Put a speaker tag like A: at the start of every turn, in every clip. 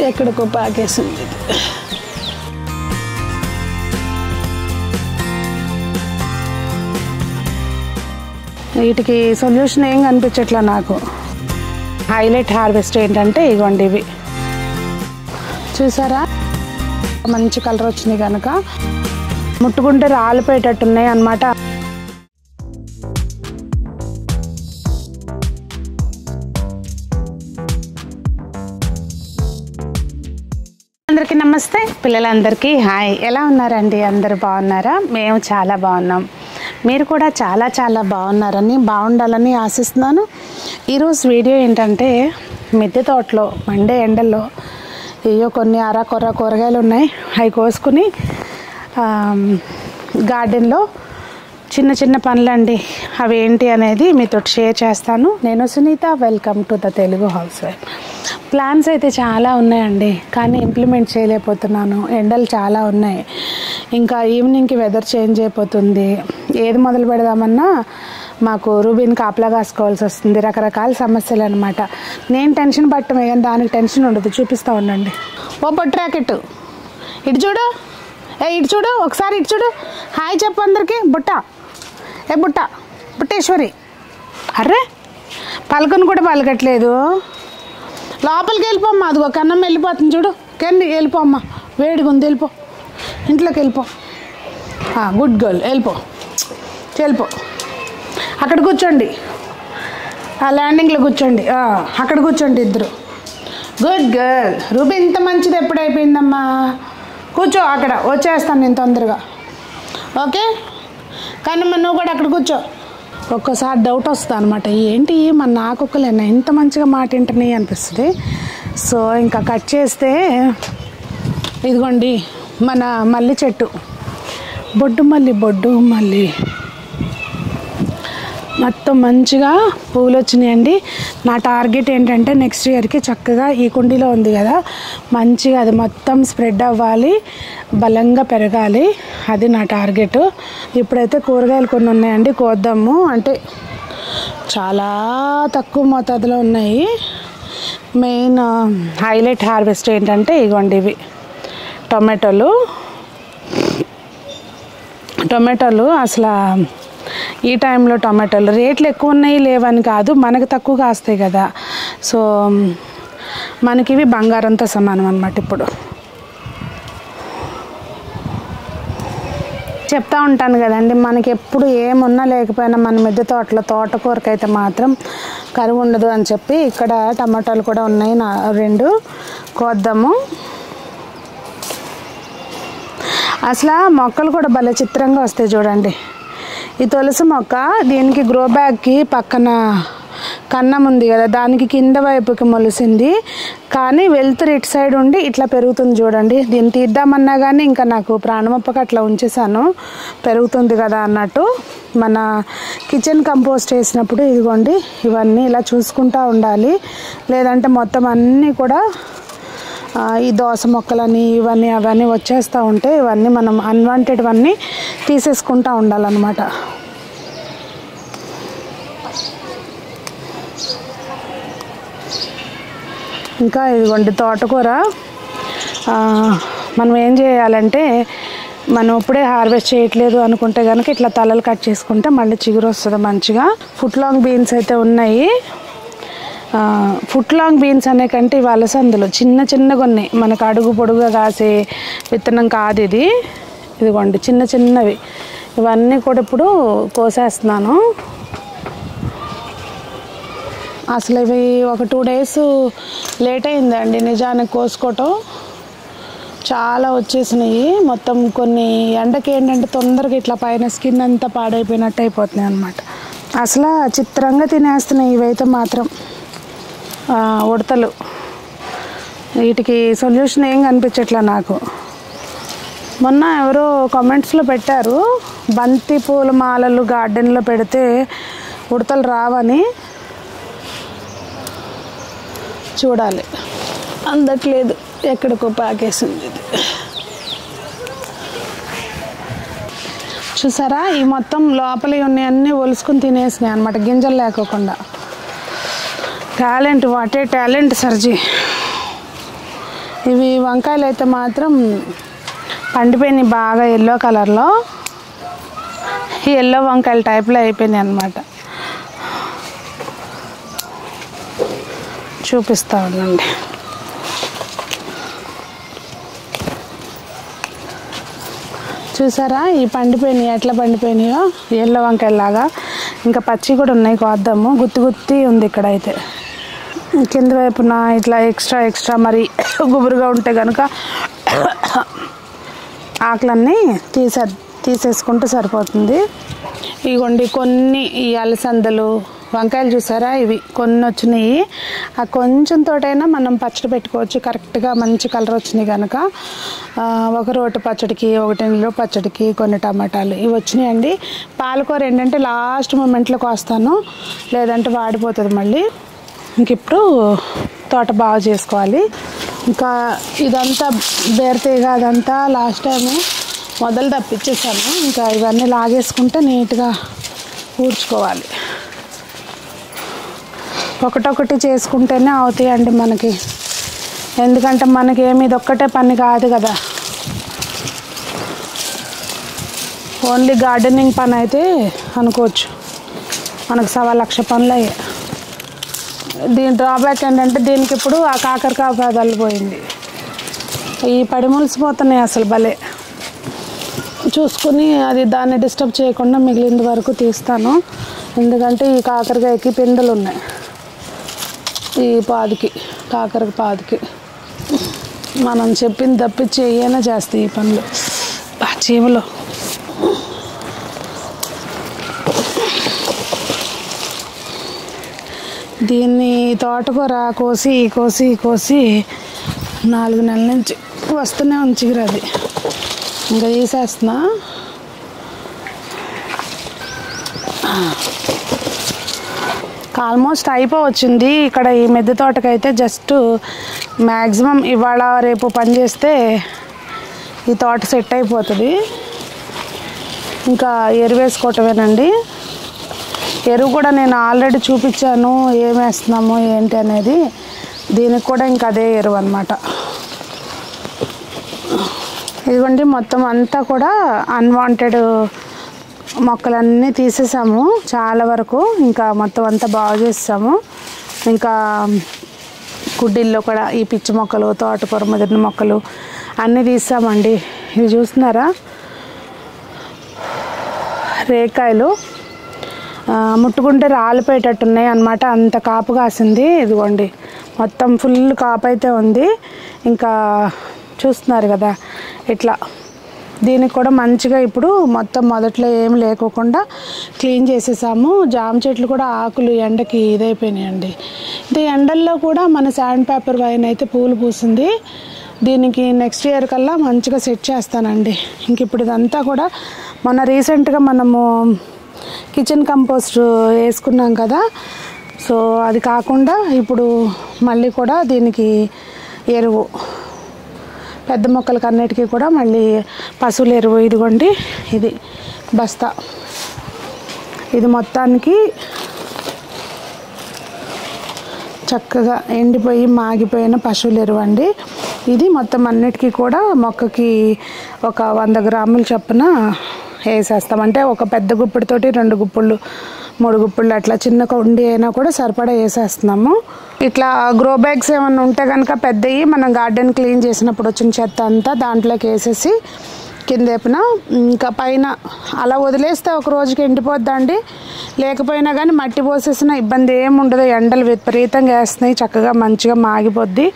A: ఎక్కడికో పాకేసింది. వీటికి సొల్యూషన్ ఏం కనిపించట్లా నాకు. హైలైట్ హార్వెస్ట్ ఏంటంటే ఇగోండి ఇవి చూసారా, మంచి కలర్ వచ్చినాయి కనుక ముట్టుకుంటే రాలిపోయేటట్టున్నాయి అన్నమాట. అందరికీ నమస్తే, పిల్లలందరికీ హాయ్. ఎలా ఉన్నారండి? అందరు బాగున్నారా? మేము చాలా బాగున్నాం. మీరు కూడా చాలా చాలా బాగున్నారని, బాగుండాలని ఆశిస్తున్నాను. ఈరోజు వీడియో ఏంటంటే మిద్దె తోటలో మండే ఎండల్లో ఏయో కొన్ని అరకొర కూరగాయలు ఉన్నాయి, అవి కోసుకుని గార్డెన్లో చిన్న చిన్న పనులండి, అవి ఏంటి అనేది మీతో షేర్ చేస్తాను. నేను Sunitha, welcome to the Telugu house wife. Plans అయితే చాలా ఉన్నాయండి, కానీ ఇంప్లిమెంట్ చేయలేకపోతున్నాను. ఎండలు చాలా ఉన్నాయి, ఇంకా ఈవినింగ్కి వెదర్ చేంజ్ అయిపోతుంది. ఏది మొదలు పెడదామన్నా మాకు రూబీన్ కాపలా కాసుకోవాల్సి వస్తుంది. రకరకాల సమస్యలు అనమాట. నేను టెన్షన్ పట్టమే కానీ దానికి టెన్షన్ ఉండదు. చూపిస్తూ ఉండండి. ఓ పొట్టు ర్యాకెట్ ఇటు చూడు, ఇటు చూడు, ఒకసారి ఇటు చూడు. హాయ్ చెప్పు అందరికీ. బుట్ట బుట్ట బుట్టేశ్వరి. అర్రే పలకను కూడా పలకట్లేదు. లోపలికి వెళ్ళిపోమ్మా, అదిగో కన్నం వెళ్ళిపోతుంది చూడు. కెండి వెళ్ళిపోమ్మా, వేడిగా ఉంది, వెళ్ళిపో, ఇంట్లోకి వెళ్ళిపో. గుడ్ గర్ల్, వెళ్ళిపో. అక్కడ కూర్చోండి, ఆ ల్యాండింగ్లో కూర్చోండి. అక్కడ కూర్చోండి ఇద్దరు. Good girl. రూబీ ఇంత మంచిది ఎప్పుడైపోయిందమ్మా? కూర్చో అక్కడ, వచ్చేస్తాను నేను తొందరగా. ఓకే కన్నమ్మ, నువ్వు కూడా అక్కడ కూర్చో. ఒక్కోసారి డౌట్ వస్తుంది అనమాట, ఏంటి మన నాకొక్కలేనా ఇంత మంచిగా మాట వింటున్నాయి అనిపిస్తుంది. సో ఇంకా కట్ చేస్తే ఇదిగోండి మన మల్లి చెట్టు, బొడ్డు మల్లి మొత్తం మంచిగా పువ్వులు వచ్చినాయండి. నా టార్గెట్ ఏంటంటే నెక్స్ట్ ఇయర్కి చక్కగా ఈ కుండీలో ఉంది కదా, మంచిగా అది మొత్తం స్ప్రెడ్ అవ్వాలి, బలంగా పెరగాలి. అది నా టార్గెట్. ఇప్పుడైతే కూరగాయలు కొన్ని ఉన్నాయండి, కోద్దాము. అంటే చాలా తక్కువ మోతాదులో ఉన్నాయి. మెయిన్ హైలైట్ హార్వెస్ట్ ఏంటంటే ఇగోండి ఇవి టొమాటోలు. అసలు ఈ టైంలో టొమాటోలు రేట్లు ఎక్కువ ఉన్నాయి లేవని కాదు, మనకు తక్కువ కాస్తాయి కదా. సో మనకి ఇవి బంగారంతో సమానం అన్నమాట. ఇప్పుడు చెప్తా ఉంటాను కదండి, మనకి ఎప్పుడు ఏమున్నా లేకపోయినా మన మిద్దె తోటలో తోటకూరకైతే మాత్రం కరువు ఉండదు అని చెప్పి ఇక్కడ టమాటాలు కూడా ఉన్నాయి, 2 కోద్దాము. అసలు మొక్కలు కూడా భలే చిత్రంగా వస్తాయి చూడండి. ఈ తులసి మొక్క, దీనికి గ్రో బ్యాగ్కి పక్కన కన్నం ఉంది కదా, దానికి కింద వైపుకి మొలిసింది. కానీ వెళ్తురు ఇటు సైడ్ ఉండి ఇట్లా పెరుగుతుంది చూడండి. దీన్ని తీద్దామన్నా కానీ ఇంకా నాకు ప్రాణమొప్పక అట్లా ఉంచేసాను, పెరుగుతుంది కదా అన్నట్టు. మన కిచెన్ కంపోస్ట్ వేసినప్పుడు ఇదిగోండి ఇవన్నీ ఇలా చూసుకుంటూ ఉండాలి, లేదంటే మొత్తం అన్నీ కూడా ఈ దోస మొక్కలని ఇవన్నీ అవన్నీ వచ్చేస్తూ ఉంటే ఇవన్నీ మనం అన్వాంటెడ్వన్నీ తీసేసుకుంటూ ఉండాలన్నమాట. ఇంకా ఇదిగోండి తోటకూర. మనం ఏం చేయాలంటే, మనం ఇప్పుడే హార్వెస్ట్ చేయట్లేదు అనుకుంటే కనుక ఇట్లా తలలు కట్ చేసుకుంటే మళ్ళీ చిగురు వస్తుంది మంచిగా. ఫుట్ లాంగ్ బీన్స్ అయితే ఉన్నాయి. ఫుట్ లాంగ్ బీన్స్ అనే కంటే ఇవి అలసందులు చిన్నగా ఉన్నాయి, మనకు అడుగు పొడుగుగా కాసే విత్తనం కాదు ఇది. ఇదిగోండి చిన్నవి ఇవన్నీ కూడా ఇప్పుడు కోసేస్తున్నాను. అసలు ఇవి ఒక 2 days లేట్ అయిందండి నిజానికి కోసుకోవటం. చాలా వచ్చేసినాయి మొత్తం. కొన్ని ఎండకి ఏంటంటే తొందరగా ఇట్లా పైన స్కిన్ అంతా పాడైపోయినట్టు అయిపోతున్నాయి అన్నమాట. అసలు చిత్రంగా తినేస్తున్నాయి ఇవైతే మాత్రం. ఉడతలు, వీటికి సొల్యూషన్ ఏం కనిపించట్లా నాకు. మొన్న ఎవరో కామెంట్స్లో పెట్టారు, బంతి పూల మాలలు గార్డెన్లో పెడితే ఉడతలు రావని. చూడాలి, అందట్లేదు, ఎక్కడికో పాకేసింది. చూసారా, ఈ మొత్తం లోపలి ఉన్నాయన్నీ ఒలుసుకుని తినేసినాయి అనమాట, గింజలు లేకోకుండా. టాలెంట్, వాటే టాలెంట్ సర్జీ. ఇవి వంకాయలు అయితే మాత్రం పండిపోయినాయి బాగా ఎల్లో కలర్లో, ఎల్లో వంకాయల టైప్లో అయిపోయినాయి అన్నమాట. చూపిస్తా ఉండండి. చూసారా ఈ పండిపోయినాయి ఎట్లా పండిపోయినాయో, ఎల్లో వంకాయలాగా. ఇంకా పచ్చి కూడా ఉన్నాయి, కోద్దాము. గుత్తి గుత్తి ఉంది ఇక్కడ అయితే. కింద వైపున ఇట్లా ఎక్స్ట్రా మరి గుబురుగా ఉంటే కనుక ఆకులన్నీ తీసేసుకుంటే సరిపోతుంది. ఇగోండి కొన్ని ఈ అలసందలు వంకాయలు చూసారా, ఇవి కొన్ని వచ్చినాయి. ఆ కొంచెం తోటైనా మనం పచ్చడి పెట్టుకోవచ్చు. కరెక్ట్గా మంచి కలర్ వచ్చినాయి కనుక ఒక రోటి పచ్చడికి, ఒకటి నిలువ పచ్చడికి, కొన్ని టమాటాలు ఇవి వచ్చినాయండి. పాలకూర ఏంటంటే లాస్ట్ మూమెంట్లో కోస్తాను, లేదంటే వాడిపోతుంది మళ్ళీ. ఇంక ఇప్పుడు తోట బాగా చేసుకోవాలి. ఇంకా ఇదంతా బేరతీగ అదంతా లాస్ట్ టైము మొదలు తప్పించేసాను. ఇంకా ఇవన్నీ లాగేసుకుంటే నీట్గా ఊడ్చుకోవాలి. ఒకటొకటి చేసుకుంటేనే అవుతాయండి మనకి, ఎందుకంటే మనకి ఏమి ఇదొక్కటే పని కాదు కదా. ఓన్లీ గార్డెనింగ్ పని అయితే అనుకోవచ్చు, మనకు 1,00,000 పనులు అయ్యాయి. దీని డ్రాబ్యాక్ ఏంటంటే దీనికి ఇప్పుడు ఆ కాకరకాయ తల్లిపోయింది. ఈ పడిములిసిపోతున్నాయి అసలు భలే. చూసుకుని అది దాన్ని డిస్టర్బ్ చేయకుండా మిగిలిన వరకు తీస్తాను, ఎందుకంటే ఈ కాకరకాయకి పిందెలు ఉన్నాయి. ఈ పాదికి కాకరక పాదికి మనం చెప్పింది తప్పించి ఏమైనా చేస్తాయి ఈ పనులు. చీమలు దీన్ని తోటకూర కోసి 4 నెలల నుంచి వస్తూనే ఉంచిగిరు. అది ఇంకా తీసేస్తున్నా. ఆల్మోస్ట్ అయిపోవచ్చింది. ఇక్కడ ఈ మిద్దె తోటకైతే జస్ట్ మ్యాక్సిమం ఇవాళ రేపు పని చేస్తే ఈ తోట సెట్ అయిపోతుంది. ఇంకా ఎరువు వేసుకోవటమేనండి. ఎరువు కూడా నేను ఆల్రెడీ చూపించాను ఏం వేస్తున్నాము ఏంటి అనేది. దీనికి కూడా ఇంకా అదే ఎరువు అన్నమాట. ఇదిగోండి మొత్తం అంతా కూడా అన్వాంటెడ్ మొక్కలన్నీ తీసేసాము చాలా వరకు. ఇంకా మొత్తం అంతా బాగు చేసాము. ఇంకా కుడ్డిల్లో కూడా ఈ పిచ్చి మొక్కలు, తోటకూర ముదిరిన మొక్కలు అన్నీ తీసామండి. ఇవి చూస్తున్నారా, రేకాయలు ముట్టుకుంటే రాలిపోయేటట్టున్నాయి అన్నమాట, అంత కాపు కాసింది. ఇదిగోండి మొత్తం ఫుల్ కాపు అయితే ఉంది. ఇంకా చూస్తున్నారు కదా ఇట్లా. దీనికి కూడా మంచిగా ఇప్పుడు మొత్తం మొదట్లో ఏం లేకోకుండా క్లీన్ చేసేసాము. జామ చెట్లు కూడా ఆకులు ఎండకి ఇదైపోయినాయండి. ఇది ఎండల్లో కూడా మన శాండ్ పేపర్ వైన్ అయితే పూలు పూసింది. దీనికి నెక్స్ట్ ఇయర్ కల్లా మంచిగా సెట్ చేస్తానండి. ఇంక ఇప్పుడు ఇదంతా కూడా మొన్న రీసెంట్గా మనము కిచెన్ కంపోస్ట్ వేసుకున్నాం కదా, సో అది కాకుండా ఇప్పుడు మళ్ళీ కూడా దీనికి ఎరువు, పెద్ద మొక్కలకి అన్నిటికీ కూడా మళ్ళీ పశువుల ఎరువు. ఇదిగోండి ఇది బస్తా, ఇది మొత్తానికి చక్కగా ఎండిపోయి మాగిపోయిన పశువుల ఎరువు అండి. ఇది మొత్తం అన్నిటికీ కూడా మొక్కకి ఒక 100 గ్రాములు చొప్పున వేసేస్తాం. అంటే ఒక పెద్ద గుప్పిడితోటి 2 గుప్పుళ్ళు 3 గుప్పుళ్ళు అట్లా చిన్న కొండి అయినా కూడా సరిపడా వేసేస్తున్నాము. ఇట్లా గ్రో బ్యాగ్స్ ఏమన్నా ఉంటే కనుక పెద్దవి మనం గార్డెన్ క్లీన్ చేసినప్పుడు వచ్చిన చెత్త అంతా దాంట్లోకి వేసేసి కిందేపున ఇంకా పైన అలా వదిలేస్తే ఒక రోజుకి ఎండిపోద్దండి. లేకపోయినా కానీ మట్టి పోసేసిన ఇబ్బంది ఏమి ఉండదు. ఎండలు విపరీతంగా వేస్తున్నాయి, చక్కగా మంచిగా మాగిపోద్ది.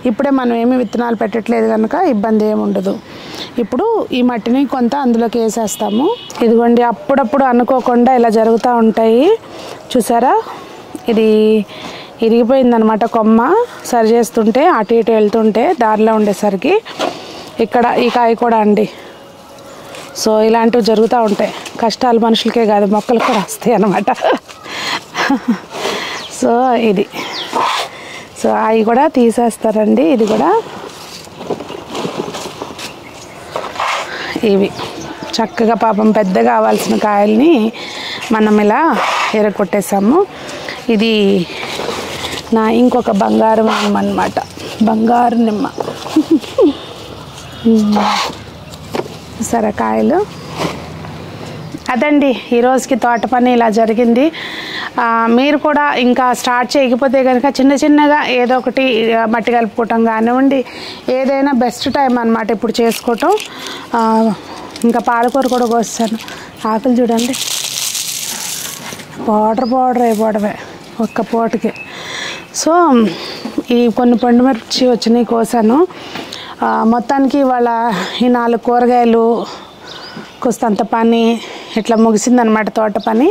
A: ఇప్పుడే మనం ఏమి విత్తనాలు పెట్టట్లేదు కనుక ఇబ్బంది ఏమి ఉండదు. ఇప్పుడు ఈ మట్టిని కొంత అందులోకి వేసేస్తాము. ఇదిగోండి అప్పుడప్పుడు అనుకోకుండా ఇలా జరుగుతూ ఉంటాయి. చూసారా, ఇది ఇరిగిపోయిందనమాట కొమ్మ. సరి చేస్తుంటే అటు ఇటు వెళ్తుంటే దారిలో ఉండేసరికి ఇక్కడ ఈ కాయ కూడా అండి. సో ఇలాంటివి జరుగుతూ ఉంటాయి. కష్టాలు మనుషులకే కాదు మొక్కలకు కూడా వస్తాయి అన్నమాట. సో ఇది సో అవి కూడా తీసేస్తారండి. ఇది కూడా ఇవి చక్కగా పాపం పెద్ద కావాల్సిన కాయల్ని మనం ఇలా ఎరగొట్టేసాము. ఇది నా ఇంకొక బంగారం నిమ్మ అనమాట, బంగారు నిమ్మ. సొరకాయలు. అదండి ఈరోజుకి తోట పని ఇలా జరిగింది. మీరు కూడా ఇంకా స్టార్ట్ చేయకపోతే కనుక చిన్న చిన్నగా ఏదో ఒకటి మట్టి కలుపుకోవటం కానివ్వండి, ఏదైనా బెస్ట్ టైం అన్నమాట ఇప్పుడు చేసుకోవటం. ఇంకా పాలకూర కూడా కోస్తాను. ఆకులు చూడండి, పౌడర్ అయిపోవడమే ఒక్క పూటకి. సో ఈ కొన్ని పండుమిర్చి వచ్చినాయి కోసాను. మొత్తానికి ఇవాళ ఈ 4 కూరగాయలు కొస్తంత పని ఇట్లా ముగిసిందనమాట తోట పని.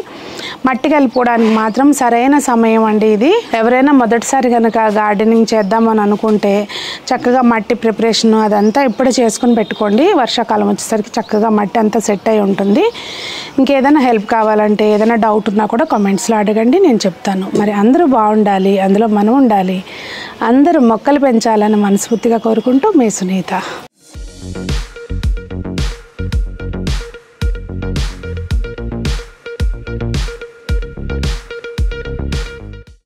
A: మట్టి కలిపుకోవడానికి మాత్రం సరైన సమయం అండి ఇది. ఎవరైనా మొదటిసారి కనుక గార్డెనింగ్ చేద్దామని అనుకుంటే చక్కగా మట్టి ప్రిపరేషన్ అదంతా ఇప్పుడే చేసుకుని పెట్టుకోండి. వర్షాకాలం వచ్చేసరికి చక్కగా మట్టి అంతా సెట్ అయి ఉంటుంది. ఇంకేదైనా హెల్ప్ కావాలంటే, ఏదైనా డౌట్ ఉన్నా కూడా కామెంట్స్లో అడగండి, నేను చెప్తాను. మరి అందరూ బాగుండాలి, అందులో మనం ఉండాలి, అందరూ మొక్కలు పెంచాలని మనస్ఫూర్తిగా కోరుకుంటూ మీ సునీత.